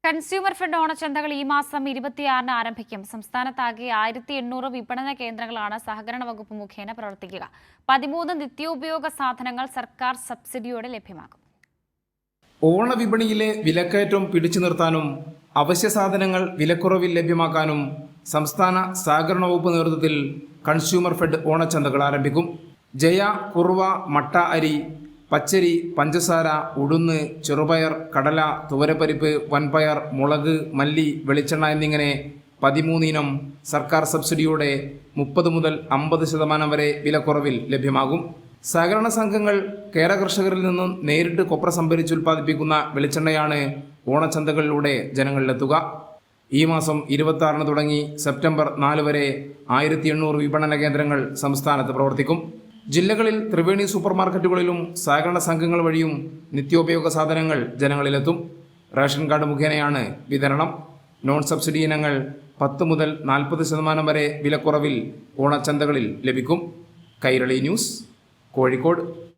Consumer fed ഓണച്ചന്തകൾ ഈ മാസം 26-ന് ആരംഭിക്കും. സംസ്ഥാനത്താകെ 1800 വിപണന കേന്ദ്രങ്ങളാണ് സഹകരണ വകുപ്പ് മുഖേന പ്രവർത്തിക്കുക. 13 നിത്യോപയോഗ സാധനങ്ങൾ സർക്കാർ സബ്സിഡിയോടെ ലഭ്യമാകും. ഓണവിപണിയിലെ വിലക്കയറ്റം പിടിച്ചു നിർത്താനും അവശ്യ സാധനങ്ങൾ വിലക്കുറവിൽ ലഭ്യമാക്കാനും സംസ്ഥാന സഹകരണ വകുപ്പ് നേതൃത്വത്തിൽ കൺസ്യൂമർ ഫെഡ് ഓണച്ചന്തകൾ ആരംഭിക്കും. ജയ, കുറുവ, മട്ട അരി, പച്ചരി, പഞ്ചസാര, ഉഴുന്ന്, ചെറുപയർ, കടല, തുവരപ്പരിപ്പ്, വൻപയർ, മുളക്, മല്ലി, വെളിച്ചെണ്ണ എന്നിങ്ങനെ 13 ഇനം സർക്കാർ സബ്സിഡിയോടെ 30 മുതൽ 50% വരെ വിലക്കുറവിൽ ലഭ്യമാകും. സഹകരണ സംഘങ്ങൾ കേര കർഷകരിൽ നിന്നും നേരിട്ട് കൊപ്ര സംഭരിച്ച് ഉൽപ്പാദിപ്പിക്കുന്ന വെളിച്ചെണ്ണയാണ് ഓണച്ചന്തകളിലൂടെ ജനങ്ങളിലെത്തുക. ഈ മാസം 26-ന് തുടങ്ങി സെപ്റ്റംബർ 4 വരെ 1800 വിപണന കേന്ദ്രങ്ങൾ സംസ്ഥാനത്ത് പ്രവർത്തിക്കും. ജില്ലകളിൽ ത്രിവേണി സൂപ്പർ മാർക്കറ്റുകളിലും സഹകരണ സംഘങ്ങൾ വഴിയും നിത്യോപയോഗ സാധനങ്ങൾ ജനങ്ങളിലെത്തും. റേഷൻ കാർഡ് മുഖേനയാണ് വിതരണം. നോൺ സബ്സിഡി ഇനങ്ങൾ 10 മുതൽ 40% വരെ വിലക്കുറവിൽ ഓണച്ചന്തകളിൽ ലഭിക്കും. കൈരളി ന്യൂസ്, കോഴിക്കോട്.